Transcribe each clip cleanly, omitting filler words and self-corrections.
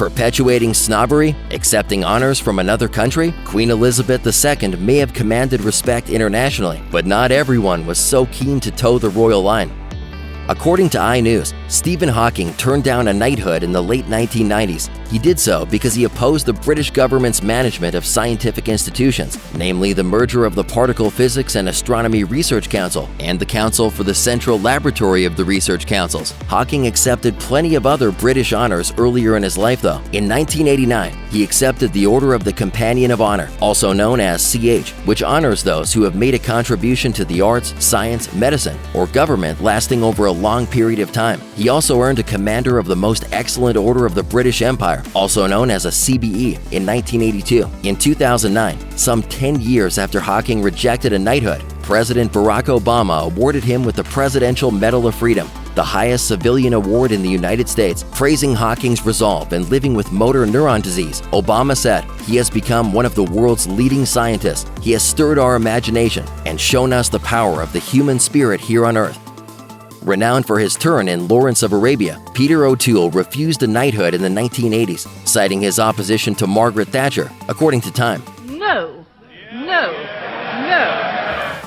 Perpetuating snobbery? Accepting honors from another country? Queen Elizabeth II may have commanded respect internationally, but not everyone was so keen to toe the royal line. According to iNews, Stephen Hawking turned down a knighthood in the late 1990s. He did so because he opposed the British government's management of scientific institutions, namely the merger of the Particle Physics and Astronomy Research Council and the Council for the Central Laboratory of the Research Councils. Hawking accepted plenty of other British honors earlier in his life, though. In 1989, he accepted the Order of the Companion of Honor, also known as CH, which honors those who have made a contribution to the arts, science, medicine, or government lasting over a long period of time. He also earned a Commander of the Most Excellent Order of the British Empire, also known as a CBE, in 1982. In 2009, some 10 years after Hawking rejected a knighthood, President Barack Obama awarded him with the Presidential Medal of Freedom, the highest civilian award in the United States. Praising Hawking's resolve in living with motor neuron disease, Obama said, "He has become one of the world's leading scientists. He has stirred our imagination and shown us the power of the human spirit here on Earth." Renowned for his turn in Lawrence of Arabia, Peter O'Toole refused a knighthood in the 1980s, citing his opposition to Margaret Thatcher, according to Time. No.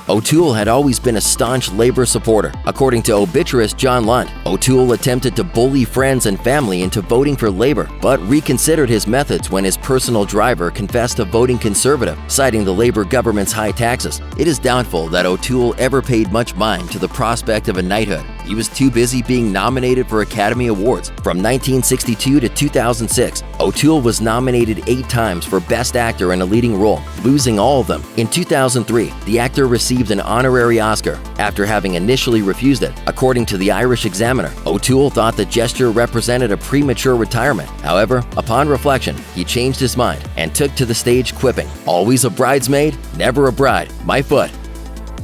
O'Toole had always been a staunch Labour supporter. According to obituarist John Lund, O'Toole attempted to bully friends and family into voting for Labour, but reconsidered his methods when his personal driver confessed to voting Conservative, citing the Labour government's high taxes. It is doubtful that O'Toole ever paid much mind to the prospect of a knighthood. He was too busy being nominated for Academy Awards. From 1962 to 2006, O'Toole was nominated 8 times for Best Actor in a Leading Role, losing all of them. In 2003, the actor received an honorary Oscar after having initially refused it. According to the Irish Examiner, O'Toole thought the gesture represented a premature retirement. However, upon reflection, he changed his mind and took to the stage quipping, "Always a bridesmaid, never a bride, my foot."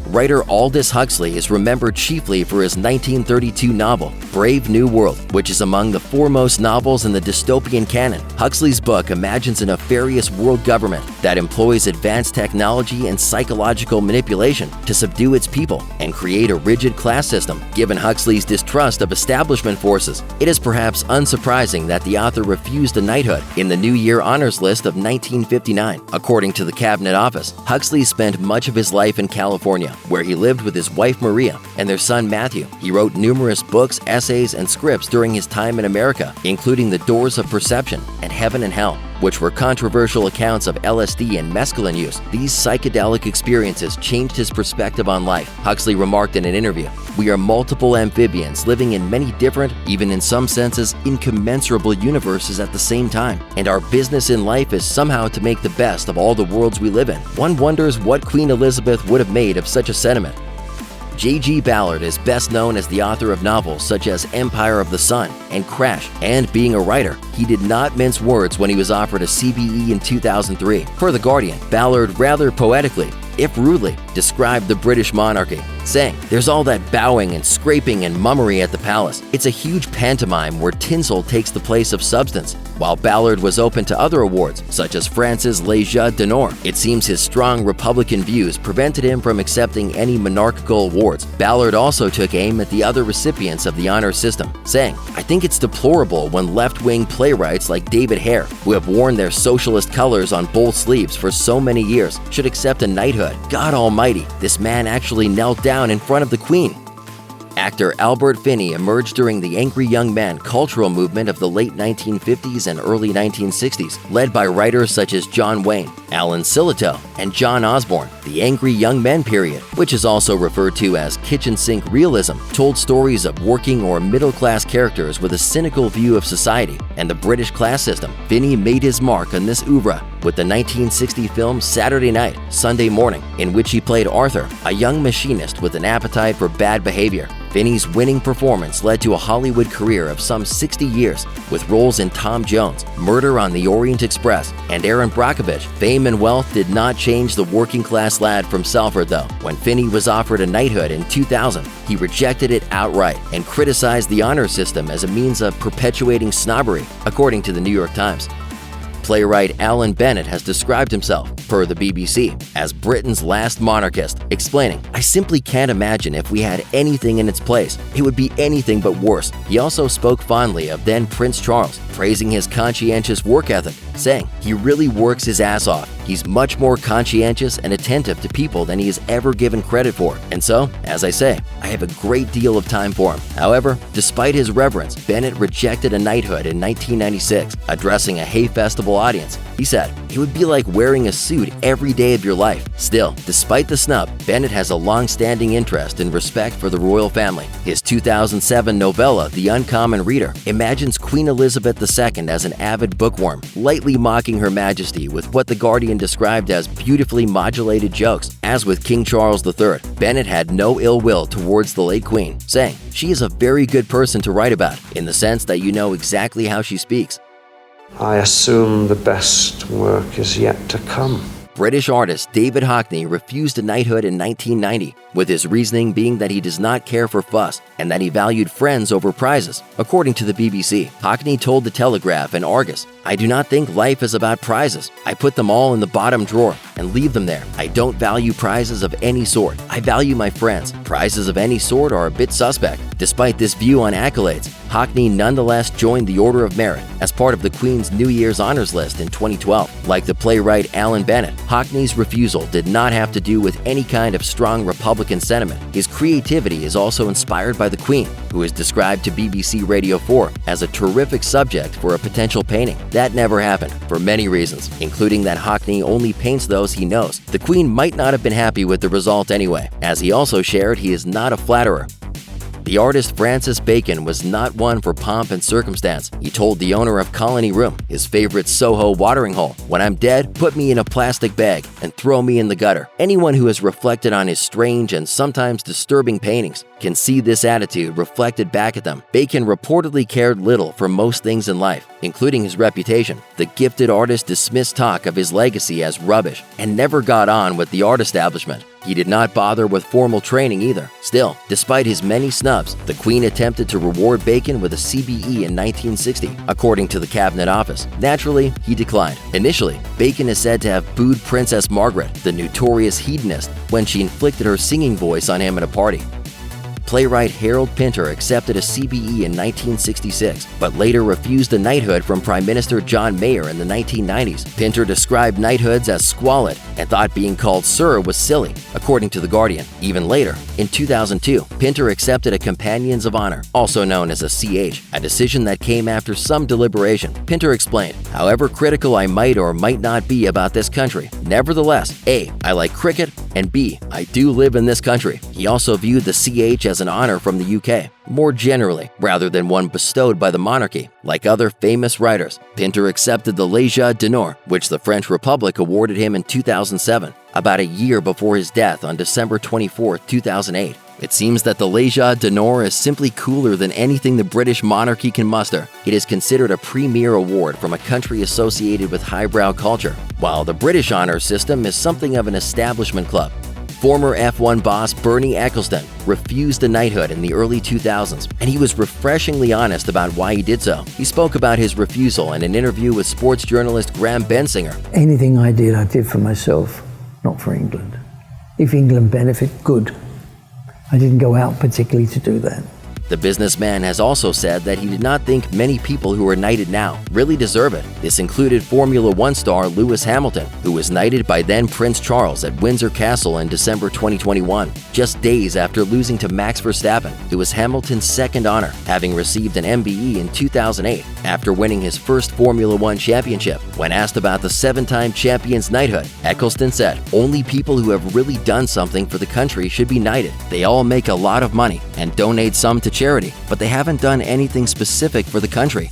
Writer Aldous Huxley is remembered chiefly for his 1932 novel, Brave New World, which is among the foremost novels in the dystopian canon. Huxley's book imagines a nefarious world government that employs advanced technology and psychological manipulation to subdue its people and create a rigid class system. Given Huxley's distrust of establishment forces, it is perhaps unsurprising that the author refused a knighthood in the New Year Honors List of 1959. According to the Cabinet Office, Huxley spent much of his life in California, where he lived with his wife Maria and their son Matthew. He wrote numerous books, essays, and scripts during his time in America, including The Doors of Perception and Heaven and Hell, which were controversial accounts of LSD and mescaline use. These psychedelic experiences changed his perspective on life. Huxley remarked in an interview, "We are multiple amphibians living in many different, even in some senses, incommensurable universes at the same time, and our business in life is somehow to make the best of all the worlds we live in." One wonders what Queen Elizabeth would have made of such a sentiment. J.G. Ballard is best known as the author of novels such as Empire of the Sun and Crash, and being a writer, he did not mince words when he was offered a CBE in 2003. Per The Guardian, Ballard rather poetically, if rudely, described the British monarchy, saying, "There's all that bowing and scraping and mummery at the palace. It's a huge pantomime where tinsel takes the place of substance." While Ballard was open to other awards, such as France's Légion d'Honneur, it seems his strong Republican views prevented him from accepting any monarchical awards. Ballard also took aim at the other recipients of the honor system, saying, "I think it's deplorable when left-wing playwrights like David Hare, who have worn their socialist colors on both sleeves for so many years, should accept a knighthood. God almighty, this man actually knelt down in front of the Queen." Actor Albert Finney emerged during the angry young man cultural movement of the late 1950s and early 1960s, led by writers such as John Wayne, Alan Sillitoe, and John Osborne. The angry young men period, which is also referred to as kitchen sink realism, told stories of working or middle-class characters with a cynical view of society and the British class system. Finney made his mark on this oeuvre with the 1960 film Saturday Night, Sunday Morning, in which he played Arthur, a young machinist with an appetite for bad behavior. Finney's winning performance led to a Hollywood career of some 60 years, with roles in Tom Jones, Murder on the Orient Express, and Aaron Brockovich. Fame and wealth did not change the working-class lad from Salford, though. When Finney was offered a knighthood in 2000, he rejected it outright and criticized the honor system as a means of perpetuating snobbery, according to the New York Times. Playwright Alan Bennett has described himself, per the BBC, as Britain's last monarchist, explaining, "I simply can't imagine if we had anything in its place. It would be anything but worse." He also spoke fondly of then Prince Charles, praising his conscientious work ethic, saying, "He really works his ass off. He's much more conscientious and attentive to people than he has ever given credit for. And so, as I say, I have a great deal of time for him." However, despite his reverence, Bennett rejected a knighthood in 1996, addressing a Hay Festival audience. He said, "It would be like wearing a suit every day of your life." Still, despite the snub, Bennett has a long-standing interest and respect for the royal family. His 2007 novella, The Uncommon Reader, imagines Queen Elizabeth II as an avid bookworm, lightly mocking Her Majesty with what The Guardian described as beautifully modulated jokes. As with King Charles III, Bennett had no ill will towards the late Queen, saying, "She is a very good person to write about, in the sense that you know exactly how she speaks." I assume the best work is yet to come. British artist David Hockney refused a knighthood in 1990, with his reasoning being that he does not care for fuss and that he valued friends over prizes. According to the BBC, Hockney told The Telegraph and Argus, "I do not think life is about prizes. I put them all in the bottom drawer and leave them there. I don't value prizes of any sort. I value my friends. Prizes of any sort are a bit suspect." Despite this view on accolades, Hockney nonetheless joined the Order of Merit as part of the Queen's New Year's Honors List in 2012. Like the playwright Alan Bennett, Hockney's refusal did not have to do with any kind of strong Republican sentiment. His creativity is also inspired by the Queen, who is described to BBC Radio 4 as a terrific subject for a potential painting. That never happened, for many reasons, including that Hockney only paints those he knows. The Queen might not have been happy with the result anyway, as he also shared he is not a flatterer. The artist Francis Bacon was not one for pomp and circumstance. He told the owner of Colony Room, his favorite Soho watering hole, "When I'm dead, put me in a plastic bag and throw me in the gutter." Anyone who has reflected on his strange and sometimes disturbing paintings can see this attitude reflected back at them. Bacon reportedly cared little for most things in life, including his reputation. The gifted artist dismissed talk of his legacy as rubbish and never got on with the art establishment. He did not bother with formal training either. Still, despite his many snubs, the Queen attempted to reward Bacon with a CBE in 1960, according to the Cabinet Office. Naturally, he declined. Initially, Bacon is said to have booed Princess Margaret, the notorious hedonist, when she inflicted her singing voice on him at a party. Playwright Harold Pinter accepted a CBE in 1966, but later refused a knighthood from Prime Minister John Major in the 1990s. Pinter described knighthoods as squalid and thought being called Sir was silly, according to The Guardian. Even later, in 2002, Pinter accepted a Companions of Honor, also known as a CH, a decision that came after some deliberation. Pinter explained, "However critical I might or might not be about this country, nevertheless, A, I like cricket, and B, I do live in this country." He also viewed the CH as an honor from the UK, more generally, rather than one bestowed by the monarchy. Like other famous writers, Pinter accepted the Légion d'honneur, which the French Republic awarded him in 2007, about a year before his death on December 24, 2008. It seems that the Légion d'honneur is simply cooler than anything the British monarchy can muster. It is considered a premier award from a country associated with highbrow culture, while the British honor system is something of an establishment club. Former F1 boss Bernie Ecclestone refused a knighthood in the early 2000s, and he was refreshingly honest about why he did so. He spoke about his refusal in an interview with sports journalist Graham Bensinger. "Anything I did for myself, not for England. If England benefit, good. I didn't go out particularly to do that." The businessman has also said that he did not think many people who are knighted now really deserve it. This included Formula One star Lewis Hamilton, who was knighted by then Prince Charles at Windsor Castle in December 2021, just days after losing to Max Verstappen. It was Hamilton's second honor, having received an MBE in 2008 after winning his first Formula One championship. When asked about the seven-time champion's knighthood, Ecclestone said, "Only people who have really done something for the country should be knighted. They all make a lot of money and donate some to charity, but they haven't done anything specific for the country."